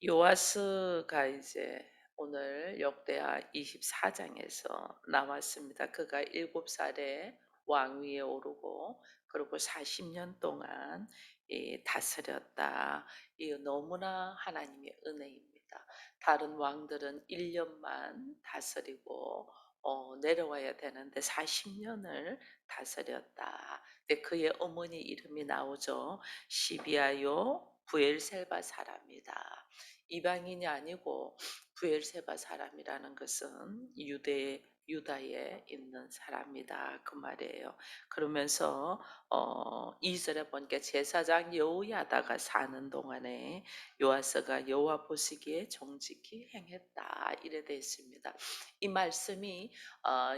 요아스가 이제 오늘 역대하 24장에서 나왔습니다. 그가 7살에 왕위에 오르고 그리고 40년 동안 다스렸다. 이 너무나 하나님의 은혜입니다. 다른 왕들은 1년만 다스리고 내려와야 되는데 40년을 다스렸다. 근데 그의 어머니 이름이 나오죠. 시비아요 부엘셀바 사람이다. 이방인이 아니고 부엘세바 사람이라는 것은 유다에 있는 사람이다 그 말이에요. 그러면서 2절에 보니까 제사장 여호야다가 사는 동안에 요아스가 여호와 보시기에 정직히 행했다 이래 되어 있습니다. 이 말씀이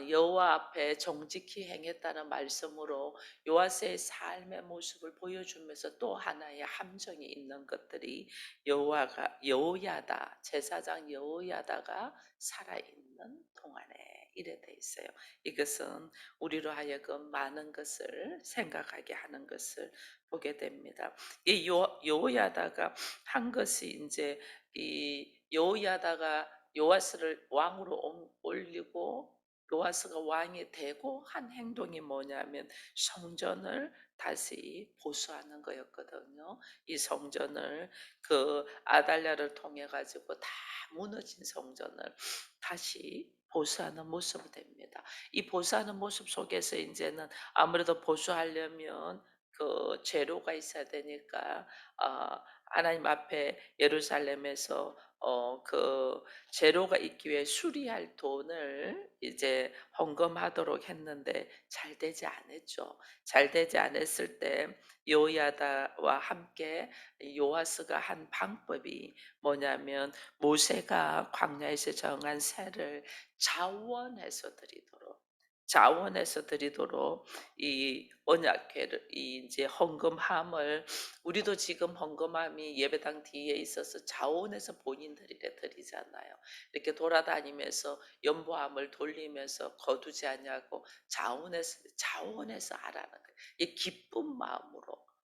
여호와 앞에 정직히 행했다는 말씀으로 요아스의 삶의 모습을 보여주면서 또 하나의 함정이 있는 것들이 여호야다 제사장 여호야다가 살아있는 동안에 이래 돼 있어요. 이것은 우리로 하여금 많은 것을 생각하게 하는 것을 보게 됩니다. 이 여호야다가 한 것이 이제 이 여호야다가 요아스를 왕으로 올리고 요아스가 왕이 되고 한 행동이 뭐냐면 성전을 다시 보수하는 거였거든요. 이 성전을 그 아달랴를 통해 가지고 다 무너진 성전을 다시 보수하는 모습이 됩니다. 이 보수하는 모습 속에서 이제는 아무래도 보수하려면 그 재료가 있어야 되니까 하나님 앞에 예루살렘에서 그 재료가 있기 위해 수리할 돈을 이제 헌금하도록 했는데 잘 되지 않았죠. 잘 되지 않았을 때 여호야다와 함께 요아스가 한 방법이 뭐냐면 모세가 광야에서 정한 새를 자원해서 드리도록 이 언약궤를 이 이제 헌금함을 우리도 지금 헌금함이 예배당 뒤에 있어서 자원해서 본인들이 드리잖아요. 이렇게 돌아다니면서 연보함을 돌리면서 거두지 않냐고 자원해서 하라는 거예요. 이 기쁜 마음으로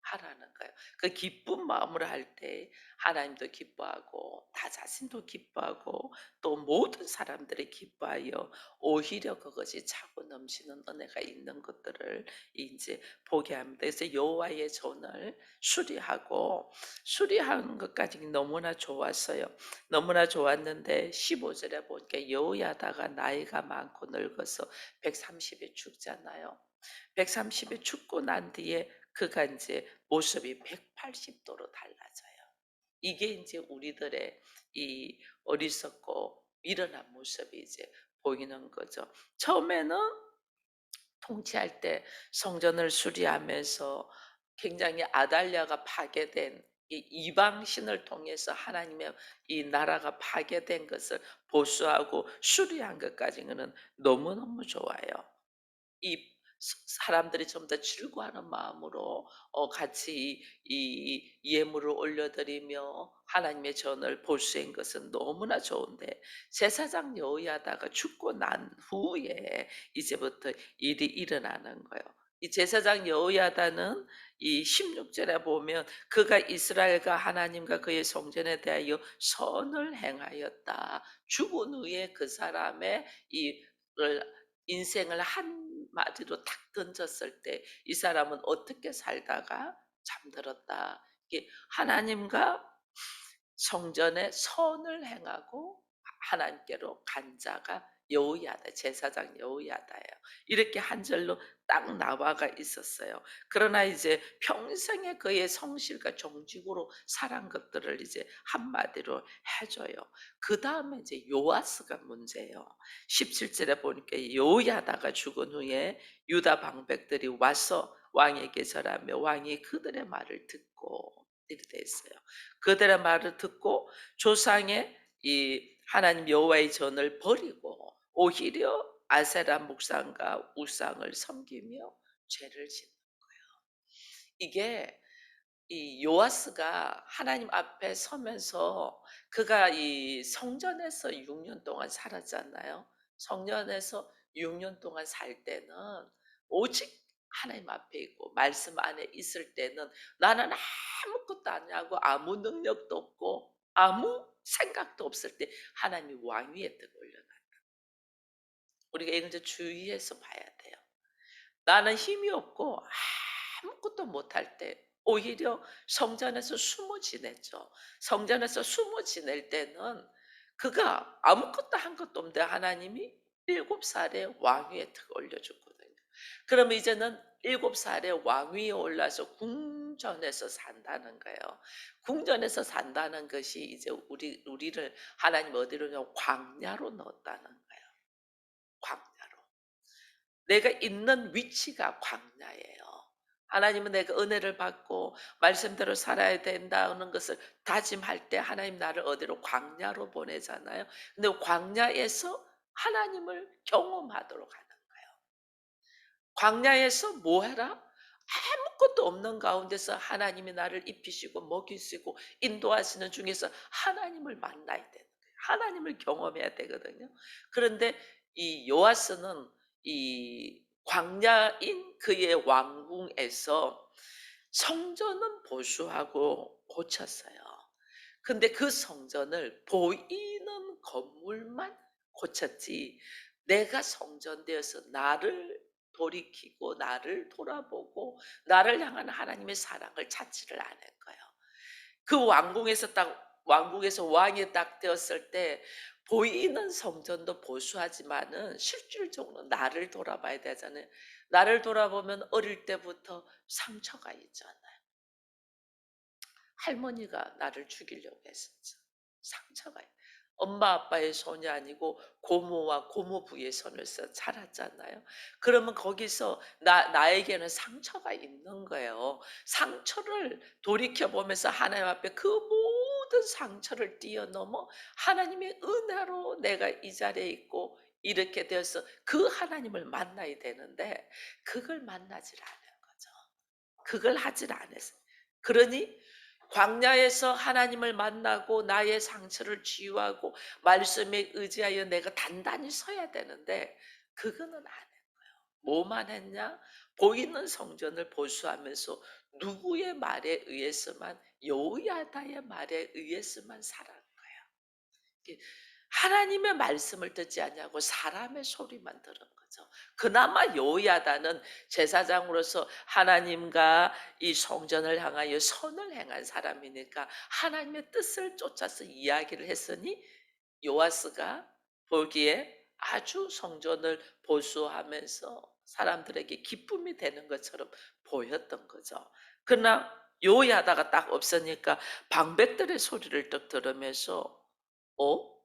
하라는 거예요. 그 기쁜 마음으로 할 때 하나님도 기뻐하고 나 자신도 기뻐하고 또 모든 사람들이 기뻐하여 오히려 그것이 차고 넘치는 은혜가 있는 것들을 이제 보게 합니다. 그래서 여호와의 전을 수리하는 것까지 너무나 좋았어요. 너무나 좋았는데 15절에 보니까 여호야다가 나이가 많고 늙어서 130에 죽잖아요. 130에 죽고 난 뒤에 그가 이제 모습이 180도로 달라져요. 이게 이제 우리들의 이 어리석고 미련한 모습이 이제 보이는 거죠. 처음에는 통치할 때 성전을 수리하면서 굉장히 아달랴가 파괴된 이 이방 신을 통해서 하나님의 이 나라가 파괴된 것을 보수하고 수리한 것까지는 너무너무 좋아요. 이 사람들이 좀 더 즐거워하는 마음으로 같이 이 예물을 올려드리며 하나님의 전을 볼수인 것은 너무나 좋은데 제사장 여호야다가 죽고 난 후에 이제부터 일이 일어나는 거예요. 이 제사장 여호야다는 이 16절에 보면 그가 이스라엘과 하나님과 그의 성전에 대하여 선을 행하였다. 죽은 후에 그 사람의 이 인생을 한마디로 탁 던졌을 때 이 사람은 어떻게 살다가 잠들었다. 이게 하나님과 성전에 선을 행하고 하나님께로 간 자가 여호야다 제사장 여호야다예요. 이렇게 한 절로 딱 나와가 있었어요. 그러나 이제 평생에 그의 성실과 정직으로 살한 것들을 이제 한마디로 해줘요. 그 다음에 이제 요아스가 문제예요. 17절에 보니까 여호야다가 죽은 후에 유다 방백들이 와서 왕에게 절하며 왕이 그들의 말을 듣고 이렇게 돼 있어요. 그들의 말을 듣고 조상의 이 하나님 여호와의 전을 버리고 오히려 아세라 묵상과 우상을 섬기며 죄를 짓는 이게 이 요아스가 하나님 앞에 서면서 그가 이 성전에서 6년 동안 살았잖아요. 성전에서 6년 동안 살 때는 오직 하나님 앞에 있고 말씀 안에 있을 때는 나는 아무것도 아니하고 아무 능력도 없고 아무 생각도 없을 때 하나님이 왕위에 딱 올려놔. 우리가 이걸 주의해서 봐야 돼요. 나는 힘이 없고 아무것도 못할 때 오히려 성전에서 숨어 지냈죠. 성전에서 숨어 지낼 때는 그가 아무것도 한 것도 없는데 하나님이 7살에 왕위에 탁 올려줬거든요. 그러면 이제는 7살에 왕위에 올라서 궁전에서 산다는 거예요. 궁전에서 산다는 것이 이제 우리를 하나님 어디로냐 광야로 넣었다는 거예요. 광야로. 내가 있는 위치가 광야예요. 하나님은 내가 은혜를 받고 말씀대로 살아야 된다는 것을 다짐할 때 하나님 나를 어디로 광야로 보내잖아요. 근데 광야에서 하나님을 경험하도록 하는 거예요. 광야에서 뭐 해라? 아무것도 없는 가운데서 하나님이 나를 입히시고 먹이시고 인도하시는 중에서 하나님을 만나야 되는 거예요. 하나님을 경험해야 되거든요. 그런데 이 요아스는 이 광야인 그의 왕궁에서 성전은 보수하고 고쳤어요. 근데 그 성전을 보이는 건물만 고쳤지 내가 성전되어서 나를 돌이키고 나를 돌아보고 나를 향한 하나님의 사랑을 찾지를 않은 거예요. 그 왕궁에서 왕이 딱 되었을 때 보이는 성전도 보수하지만은 실질적으로 나를 돌아봐야 되잖아요. 나를 돌아보면 어릴 때부터 상처가 있잖아요. 할머니가 나를 죽이려고 했었죠. 상처가 있 엄마 아빠의 손이 아니고 고모와 고모부의 손을 써 자랐잖아요. 그러면 거기서 나에게는 상처가 있는 거예요. 상처를 돌이켜 보면서 하나님 앞에 그 모든 상처를 뛰어넘어 하나님의 은혜로 내가 이 자리에 있고 이렇게 되어서 그 하나님을 만나야 되는데 그걸 만나질 않은 거죠. 그걸 하질 않았어요. 그러니 광야에서 하나님을 만나고 나의 상처를 치유하고 말씀에 의지하여 내가 단단히 서야 되는데 그거는 안 해. 뭐만 했냐? 보이는 성전을 보수하면서 누구의 말에 의해서만 여호야다의 말에 의해서만 살아간 거예요. 이게 하나님의 말씀을 듣지 않냐고 사람의 소리만 들은 거죠. 그나마 여호야다는 제사장으로서 하나님과 이 성전을 향하여 선을 행한 사람이니까 하나님의 뜻을 쫓아서 이야기를 했으니 요아스가 보기에 아주 성전을 보수하면서 사람들에게 기쁨이 되는 것처럼 보였던 거죠. 그러나 여호야다가 딱 없으니까 방백들의 소리를 딱 들으면서 어?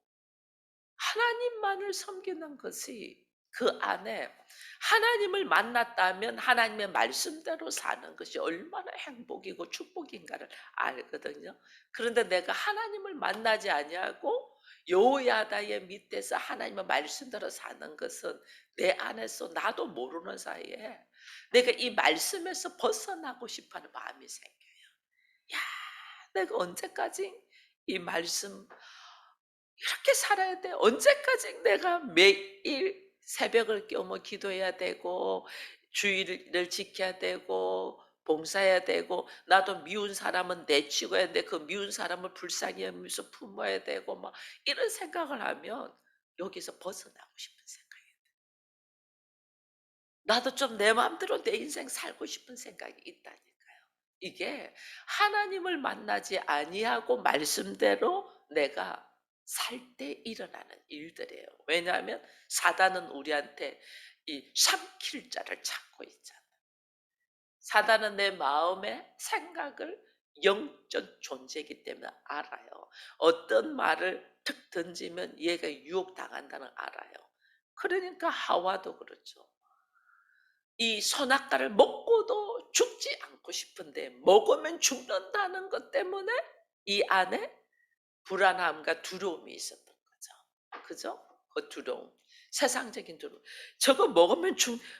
하나님만을 섬기는 것이 그 안에 하나님을 만났다면 하나님의 말씀대로 사는 것이 얼마나 행복이고 축복인가를 알거든요. 그런데 내가 하나님을 만나지 아니하고 여호야다의 밑에서 하나님의 말씀대로 사는 것은 내 안에서 나도 모르는 사이에 내가 이 말씀에서 벗어나고 싶어하는 마음이 생겨요. 야, 내가 언제까지 이 말씀 이렇게 살아야 돼. 언제까지 내가 매일 새벽을 깨우며 기도해야 되고 주일을 지켜야 되고 봉사해야 되고 나도 미운 사람은 내치고 해야 돼. 그 미운 사람을 불쌍히 여기면서 품어야 되고 막 이런 생각을 하면 여기서 벗어나고 싶은 생각이에요. 나도 좀 내 마음대로 내 인생 살고 싶은 생각이 있다니까요. 이게 하나님을 만나지 아니하고 말씀대로 내가 살 때 일어나는 일들이에요. 왜냐하면 사단은 우리한테 이 삼킬 자를 찾고 있잖아요. 사단은 내 마음의 생각을 영적 존재이기 때문에 알아요. 어떤 말을 툭 던지면 얘가 유혹당한다는 알아요. 그러니까 하와도 그렇죠. 이 선악과를 먹고도 죽지 않고 싶은데 먹으면 죽는다는 것 때문에 이 안에 불안함과 두려움이 있었던 거죠. 그죠? 그 두려움. 세상적인 두려움. 저거 먹으면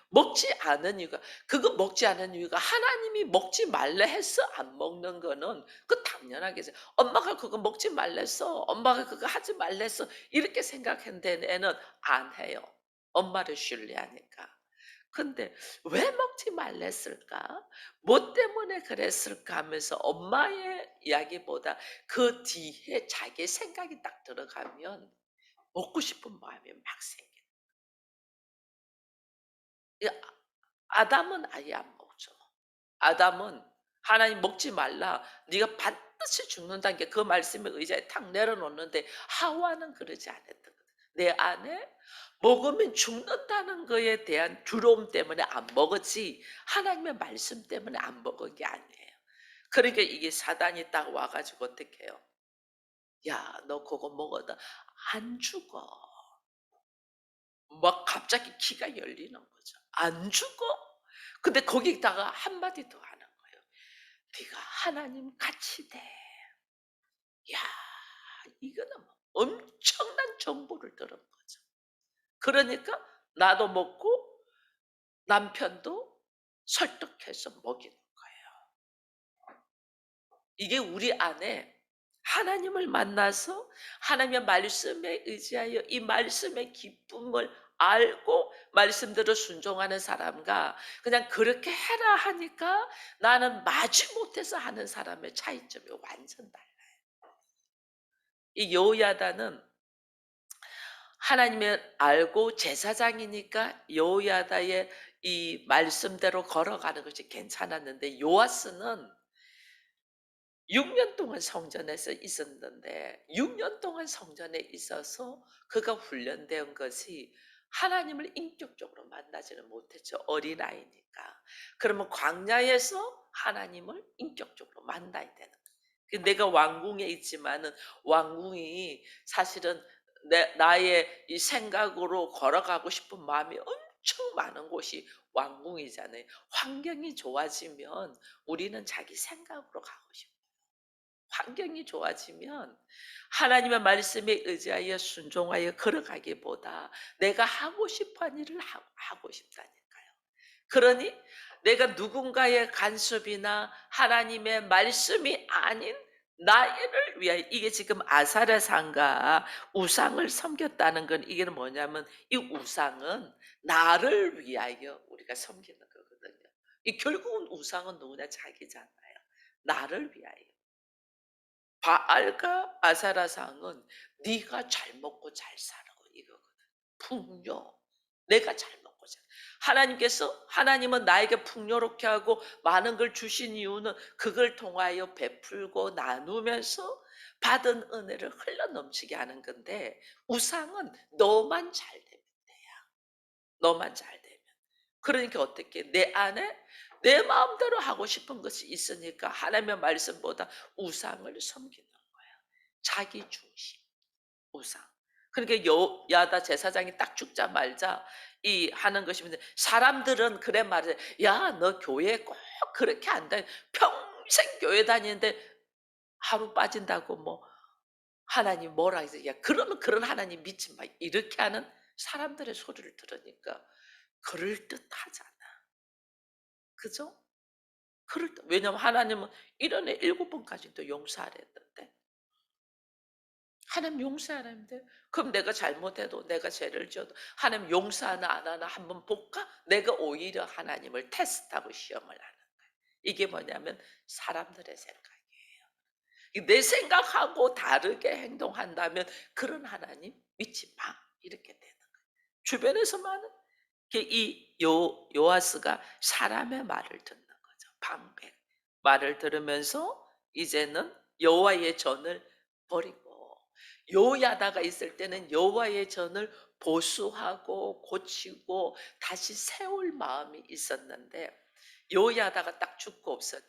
먹지 않은 이유가, 그거 먹지 않은 이유가 하나님이 먹지 말라 해서 안 먹는 거는 그 당연하겠어요. 엄마가 그거 먹지 말랬어. 엄마가 그거 하지 말랬어. 이렇게 생각했는데 애는 안 해요. 엄마를 신뢰하니까. 근데 '왜 먹지 말랬을까? 뭐 때문에 그랬을까?' 하면서 엄마의 이야기보다 그 뒤에 자기의 생각이 딱 들어가면 먹고 싶은 마음이 막 생겨요. 이 아담은 아예 안 먹죠. 아담은 하나님 먹지 말라. 네가 반드시 죽는다는 게 그 말씀에 의지하에 탁 내려놓는데 하와는 그러지 않았던 거죠. 내 안에 먹으면 죽는다는 거에 대한 두려움 때문에 안 먹었지 하나님의 말씀 때문에 안 먹은 게 아니에요. 그러니까 이게 사단이 딱 와 가지고 어떻게 해요? "야 너 그거 먹어도 안 죽어." 막 갑자기 귀가 열리는 거죠. "안 죽어?" 근데 거기다가 한마디 더 하는 거예요. "네가 하나님 같이 돼." 야 이거는 뭐 엄청난 정보를 들은 거죠. 그러니까 나도 먹고 남편도 설득해서 먹이는 거예요. 이게 우리 안에 하나님을 만나서 하나님의 말씀에 의지하여 이 말씀의 기쁨을 알고 말씀대로 순종하는 사람과 그냥 그렇게 해라 하니까 나는 마지 못해서 하는 사람의 차이점이 완전 달라요. 이 여호야다는 하나님을 알고 제사장이니까 여호야다의 이 말씀대로 걸어가는 것이 괜찮았는데 요아스는 6년 동안 성전에서 있었는데 6년 동안 성전에 있어서 그가 훈련된 것이 하나님을 인격적으로 만나지는 못했죠. 어린아이니까. 그러면 광야에서 하나님을 인격적으로 만나야 되는 거예요. 내가 왕궁에 있지만은 왕궁이 사실은 나의 이 생각으로 걸어가고 싶은 마음이 엄청 많은 곳이 왕궁이잖아요. 환경이 좋아지면 우리는 자기 생각으로 가고 싶어요. 환경이 좋아지면 하나님의 말씀에 의지하여 순종하여 걸어가기보다 내가 하고 싶은 일을 하고 싶다니까요. 그러니 내가 누군가의 간섭이나 하나님의 말씀이 아닌 나를 위하여 이게 지금 아사랴상가 우상을 섬겼다는 건 이게 뭐냐면 이 우상은 나를 위하여 우리가 섬기는 거거든요. 이 결국은 우상은 누구냐 자기잖아요. 나를 위하여. 바알과 아사라상은 네가 잘 먹고 잘 살라고 이거거든. 풍요. 내가 잘 먹고 잘. 하나님께서 하나님은 나에게 풍요롭게 하고 많은 걸 주신 이유는 그걸 통하여 베풀고 나누면서 받은 은혜를 흘러 넘치게 하는 건데 우상은 너만 잘 되면 돼야. 너만 잘 되면. 그러니까 어떻게 내 안에 내 마음대로 하고 싶은 것이 있으니까 하나님의 말씀보다 우상을 섬기는 자기 중심, 우상. 그러니까 여야다 제사장이 딱 죽자마자 이 하는 것이 면 사람들은 그래 말해. "야 너 교회 꼭 그렇게 안 다니 평생 교회 다니는데 하루 빠진다고 뭐 하나님 뭐라 해서 야 그러면 그런 하나님 믿지 마." 이렇게 하는 사람들의 소리를 들으니까 그럴듯하잖아. 그죠? 그럴듯 왜냐면 하나님은 이런 애 7번까지도 용서하랬는데 하나님 용서하는데 그럼 내가 잘못해도 내가 죄를 지어도 하나님 용서하나 안 하나 한번 볼까? 내가 오히려 하나님을 테스트하고 시험을 하는 거예요. 이게 뭐냐면 사람들의 생각이에요. 내 생각하고 다르게 행동한다면 그런 하나님 믿지 마. 이렇게 되는 거예요. 주변에서만 이 요아스가 사람의 말을 듣는 거죠. 방백 말을 들으면서 이제는 여호와의 전을 버리고 여호야다가 있을 때는 여호와의 전을 보수하고 고치고 다시 세울 마음이 있었는데 여호야다가 딱 죽고 없으니까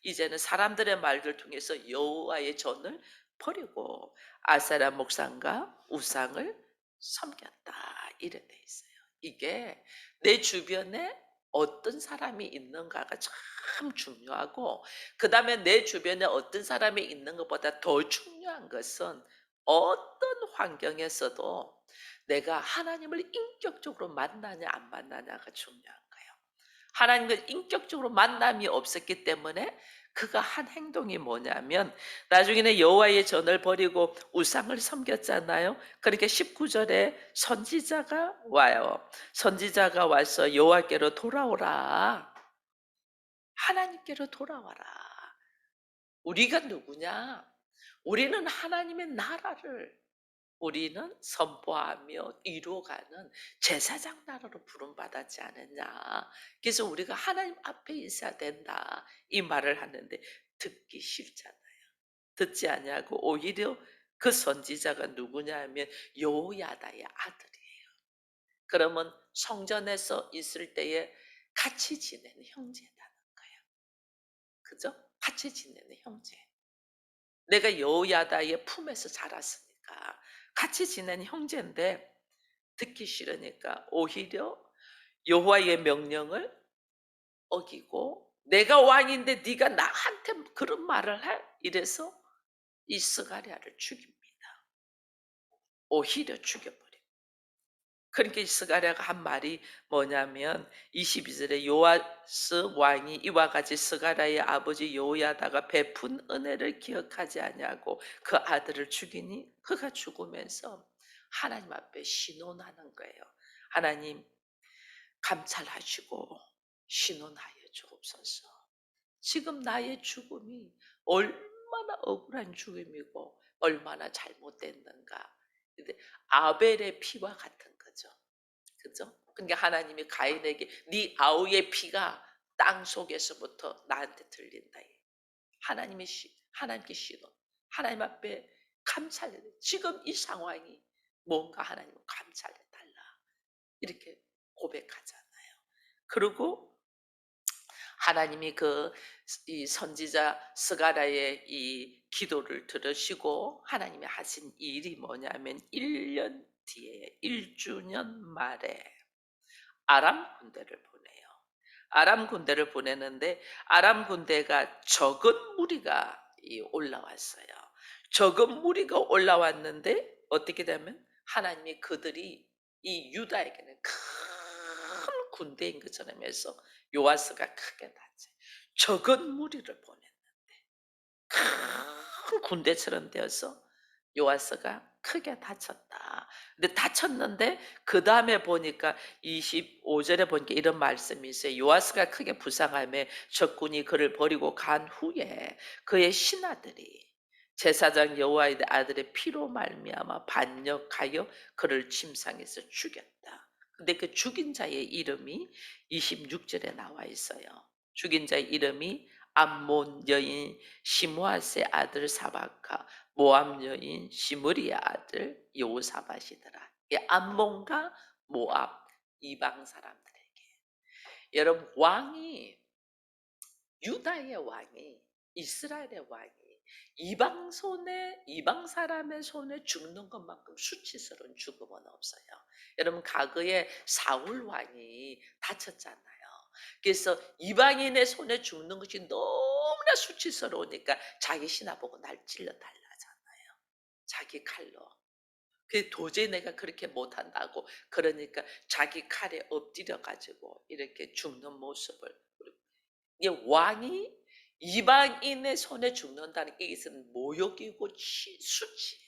이제는 사람들의 말들 통해서 여호와의 전을 버리고 아세라 목상과 우상을 섬겼다 이래 돼 있어요. 이게 내 주변에 어떤 사람이 있는가가 참 중요하고 그다음에 내 주변에 어떤 사람이 있는 것보다 더 중요한 것은 어떤 환경에서도 내가 하나님을 인격적으로 만나냐 안 만나냐가 중요한 거예요. 하나님과 인격적으로 만남이 없었기 때문에 그가 한 행동이 뭐냐면 나중에는 여호와의 전을 버리고 우상을 섬겼잖아요. 그러니까 19절에 선지자가 와요. 선지자가 와서 여호와께로 돌아오라. 하나님께로 돌아와라. 우리가 누구냐? 우리는 하나님의 나라를 우리는 선포하며 이루어가는 제사장 나라로 부름받았지 않느냐. 그래서 우리가 하나님 앞에 있어야 된다. 이 말을 하는데 듣기 싫잖아요. 듣지 아니하고 오히려 그 선지자가 누구냐 하면 여호야다의 아들이에요. 그러면 성전에서 있을 때에 같이 지내는 형제라는 거예요. 그죠? 같이 지내는 형제. 내가 여호야다의 품에서 자랐으니까 같이 지낸 형제인데 듣기 싫으니까 오히려 여호와의 명령을 어기고 내가 왕인데 네가 나한테 그런 말을 해? 이래서 이 스가랴를 죽입니다. 오히려 죽여버려요. 그러니까 이 스가랴가 한 말이 뭐냐면 22절에 요아스 왕이 이와 같이 스가랴의 아버지 여호야다가 베푼 은혜를 기억하지 아니하고 그 아들을 죽이니 그가 죽으면서 하나님 앞에 신원하는 거예요. 하나님 감찰하시고 신원하여 주옵소서. 지금 나의 죽음이 얼마나 억울한 죽음이고 얼마나 잘못됐는가. 근데 아벨의 피와 같은 거죠. 그죠? 그러니까 하나님이 가인에게 네 아우의 피가 땅 속에서부터 나한테 들린다. 하나님의 하나님께 신호. 하나님 앞에 감찰해. 지금 이 상황이 뭔가 하나님을 감찰해 달라. 이렇게 고백하잖아요. 그리고 하나님이 그 이 선지자 스가랴의 이 기도를 들으시고 하나님이 하신 일이 뭐냐면 1년 뒤에 1주년 말에 아람 군대를 보내요. 아람 군대를 보내는데 아람 군대가 적은 무리가 올라왔어요. 적은 무리가 올라왔는데 어떻게 되면 하나님이 그들이 이 유다에게는 큰 군대인 것처럼 해서 요아스가 크게 다쳐. 적은 무리를 보냈는데 큰 군대처럼 되어서 요아스가 크게 다쳤다. 근데 다쳤는데 그 다음에 보니까 25절에 보니까 이런 말씀이 있어요. 요아스가 크게 부상함에 적군이 그를 버리고 간 후에 그의 신하들이 제사장 여호와의 아들의 피로 말미암아 반역하여 그를 침상에서 죽였다. 근데 그 죽인 자의 이름이 26절에 나와 있어요. 죽인 자의 이름이 암몬 여인 시므앗의 아들 사박과 모압 여인 시므리의 아들 여호사밧이더라. 이 암몬과 모압 이방 사람들에게 여러분 왕이 유다의 왕이 이스라엘의 왕이 이방 사람의 손에 죽는 것만큼 수치스러운 죽음은 없어요. 여러분 과거에 사울 왕이 다쳤잖아요. 그래서 이방인의 손에 죽는 것이 너무나 수치스러우니까 자기 신하 보고 날 찔러 달라잖아요. 자기 칼로. 그 도저히 내가 그렇게 못한다고 그러니까 자기 칼에 엎드려 가지고 이렇게 죽는 모습을 이 왕이 이방인의 손에 죽는다는 게 이것은 모욕이고 수치예요.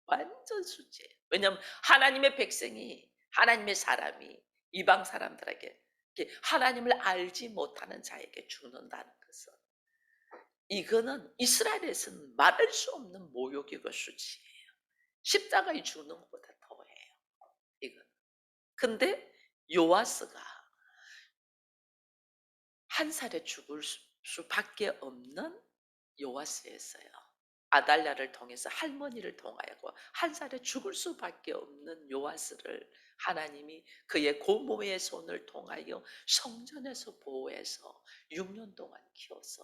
완전 수치예요. 왜냐하면 하나님의 백성이 하나님의 사람이 이방 사람들에게 이렇게 하나님을 알지 못하는 자에게 죽는다는 것은 이거는 이스라엘에서는 말할 수 없는 모욕이고 수치예요. 십자가에 죽는 것보다 더해요. 이건. 근데 요아스가 한 살에 죽을 수밖에 없는 요아스였어요. 아달랴를 통해서 할머니를 통하여 한 살에 죽을 수밖에 없는 요아스를 하나님이 그의 고모의 손을 통하여 성전에서 보호해서 6년 동안 키워서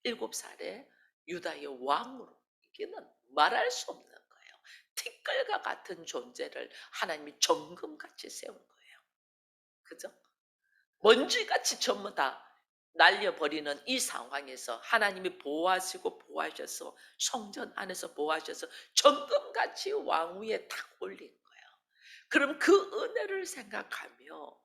7살에 유다의 왕으로 이게는 말할 수 없는 거예요. 티끌과 같은 존재를 하나님이 정금같이 세운 거예요. 그죠? 먼지같이 전부 다 날려버리는 이 상황에서 하나님이 보호하시고 보호하셔서 성전 안에서 보호하셔서 정금같이 왕위에 탁 올린 거예요. 그럼 그 은혜를 생각하며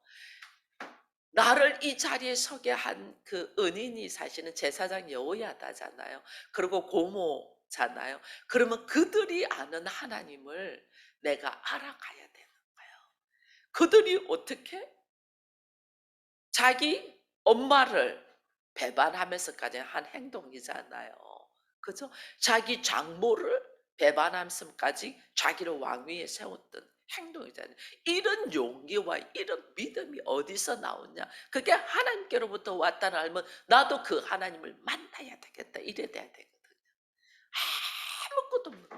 나를 이 자리에 서게 한 그 은인이 사실은 제사장 여호야다잖아요. 그리고 고모잖아요. 그러면 그들이 아는 하나님을 내가 알아가야 되는 거예요. 그들이 어떻게 자기 엄마를 배반하면서까지 한 행동이잖아요. 그죠? 자기 장모를 배반하면서까지 자기를 왕위에 세웠던 행동이잖아요. 이런 용기와 이런 믿음이 어디서 나오냐? 그게 하나님께로부터 왔다는 알면 나도 그 하나님을 만나야 되겠다. 이래 돼야 되거든요. 아무것도 없는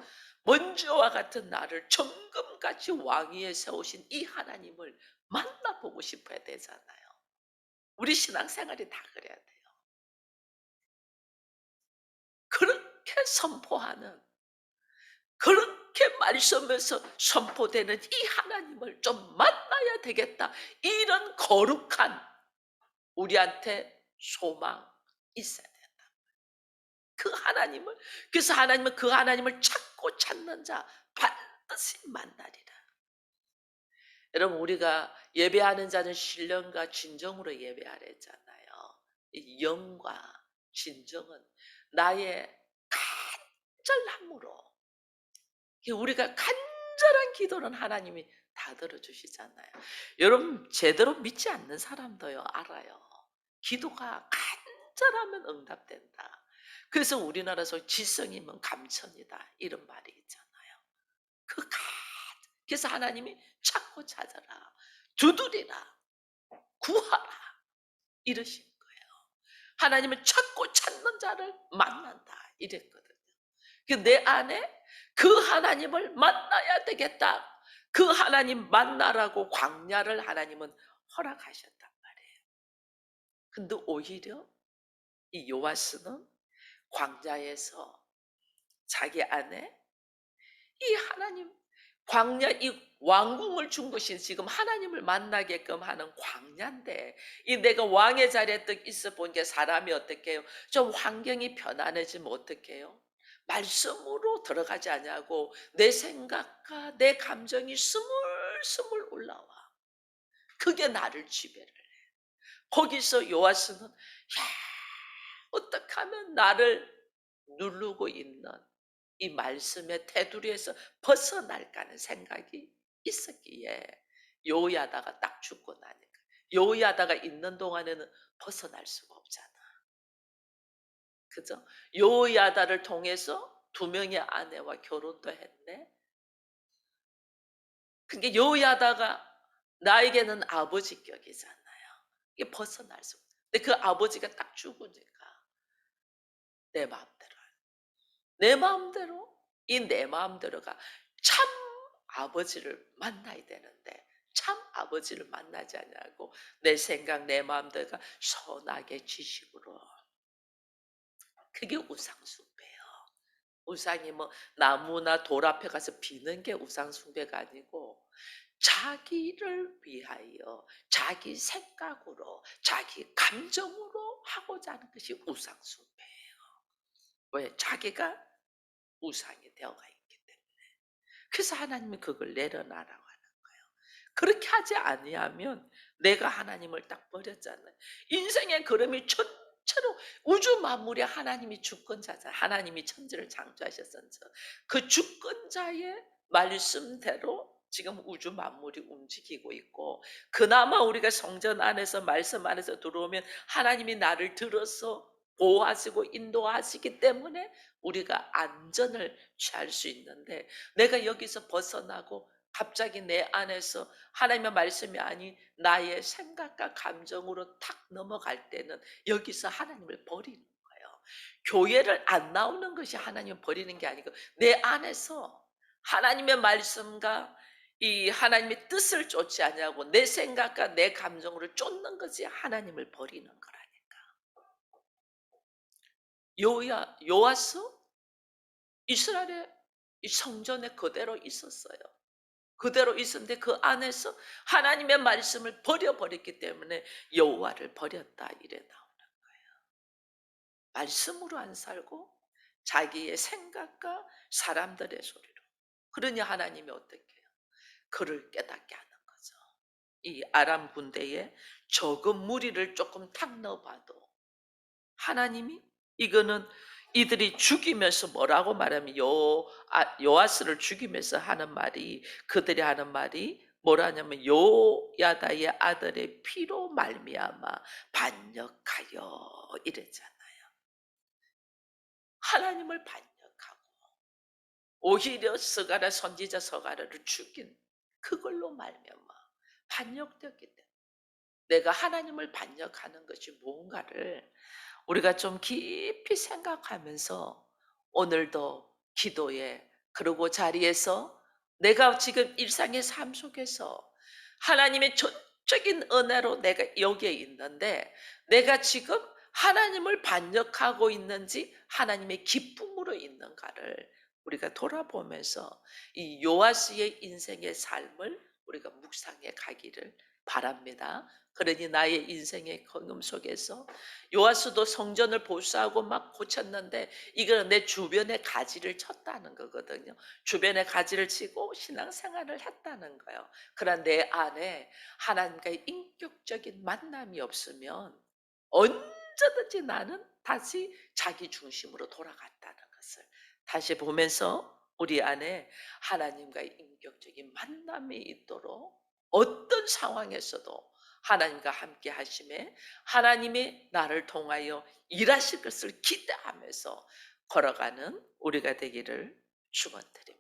먼지와 같은 나를 정금같이 왕위에 세우신 이 하나님을 만나보고 싶어야 되잖아요. 우리 신앙생활이 다 그래야 돼요. 그렇게 선포하는, 그렇게 말씀에서 선포되는 이 하나님을 좀 만나야 되겠다. 이런 거룩한 우리한테 소망 있어야 된다. 그 하나님을, 그래서 하나님은 그 하나님을 찾고 찾는 자 반드시 만나리라. 여러분, 우리가 예배하는 자는 신령과 진정으로 예배하랬잖아요. 이 영과 진정은 나의 간절함으로, 우리가 간절한 기도는 하나님이 다 들어주시잖아요. 여러분, 제대로 믿지 않는 사람도요 알아요. 기도가 간절하면 응답된다. 그래서 우리나라에서 지성이면 감천이다 이런 말이 있잖아요. 그 그래서 하나님이 찾고 찾아라, 두드리라, 구하라 이러신 거예요. 하나님을 찾고 찾는 자를 만난다 이랬거든요. 내 안에 그 하나님을 만나야 되겠다. 그 하나님 만나라고 광야를 하나님은 허락하셨단 말이에요. 근데 오히려 이 요아스는 광야에서 자기 안에 이 하나님, 광야, 이 왕궁을 준 것이 지금 하나님을 만나게끔 하는 광야인데, 이 내가 왕의 자리에 딱 있어 본 게 사람이 어떻게 해요? 좀 환경이 편안해지면 어떻게 해요? 말씀으로 들어가지 않냐고 내 생각과 내 감정이 스물스물 올라와. 그게 나를 지배를 해. 거기서 요아스는 어떻게 하면 나를 누르고 있는 이 말씀의 테두리에서 벗어날까 하는 생각이 있었기에, 요야다가 딱 죽고 나니까, 요야다가 있는 동안에는 벗어날 수가 없잖아. 그죠? 요야다를 통해서 두 명의 아내와 결혼도 했네. 그게 요야다가 나에게는 아버지격이잖아요. 이게 벗어날 수 없어. 근데 그 아버지가 딱 죽으니까 내 마음대로, 내 마음대로, 이 내 마음대로가 참 아버지를 만나야 되는데 참 아버지를 만나지 않냐고 내 생각 내 마음대로가 선악의 지식으로, 그게 우상숭배예요. 우상이 뭐 나무나 돌 앞에 가서 비는 게 우상숭배가 아니고 자기를 위하여 자기 생각으로 자기 감정으로 하고자 하는 것이 우상숭배예요. 왜? 자기가 우상이 되어가 있기 때문에. 그래서 하나님이 그걸 내려놔라고 하는 거예요. 그렇게 하지 아니하면 내가 하나님을 딱 버렸잖아요. 인생의 걸음이 천체로 우주 만물에 하나님이 주권자잖아요. 하나님이 천지를 창조하셨었죠. 그 주권자의 말씀대로 지금 우주 만물이 움직이고 있고, 그나마 우리가 성전 안에서 말씀 안에서 들어오면 하나님이 나를 들어서 보호하시고 인도하시기 때문에 우리가 안전을 취할 수 있는데, 내가 여기서 벗어나고 갑자기 내 안에서 하나님의 말씀이 아닌 나의 생각과 감정으로 탁 넘어갈 때는 여기서 하나님을 버리는 거예요. 교회를 안 나오는 것이 하나님을 버리는 게 아니고 내 안에서 하나님의 말씀과 이 하나님의 뜻을 쫓지 않냐고 내 생각과 내 감정으로 쫓는 것이 하나님을 버리는 거라니까. 요아서 이스라엘의 이 성전에 그대로 있었어요. 그대로 있었는데 그 안에서 하나님의 말씀을 버려버렸기 때문에 여호와를 버렸다 이래 나오는 거예요. 말씀으로 안 살고 자기의 생각과 사람들의 소리로. 그러니 하나님이 어떻게 해요? 그를 깨닫게 하는 거죠. 이 아람 군대에 적은 무리를 조금 탁 넣어봐도 하나님이 이거는 이들이 죽이면서 뭐라고 말하면 요아스를 죽이면서 하는 말이 그들이 하는 말이 뭐라냐면 요야다의 아들의 피로 말미암아 반역하여 이랬잖아. 하나님을 반역하고 오히려 스가랴 선지자 스가랴를 죽인 그걸로 말미암아 반역되었기 때문에 내가 하나님을 반역하는 것이 무언가를 우리가 좀 깊이 생각하면서 오늘도 기도에 그리고 자리에서 내가 지금 일상의 삶 속에서 하나님의 전적인 은혜로 내가 여기에 있는데 내가 지금 하나님을 반역하고 있는지 하나님의 기쁨으로 있는가를 우리가 돌아보면서 이 요아스의 인생의 삶을 우리가 묵상해 가기를 바랍니다. 그러니 나의 인생의 경험 속에서 요아스도 성전을 보수하고 막 고쳤는데 이거는 내 주변에 가지를 쳤다는 거거든요. 주변에 가지를 치고 신앙생활을 했다는 거예요. 그러나 내 안에 하나님과의 인격적인 만남이 없으면 언제든지 나는 다시 자기 중심으로 돌아갔다는 것을 다시 보면서 우리 안에 하나님과의 인격적인 만남이 있도록 어떤 상황에서도 하나님과 함께 하심에 하나님이 나를 통하여 일하실 것을 기대하면서 걸어가는 우리가 되기를 축원드립니다.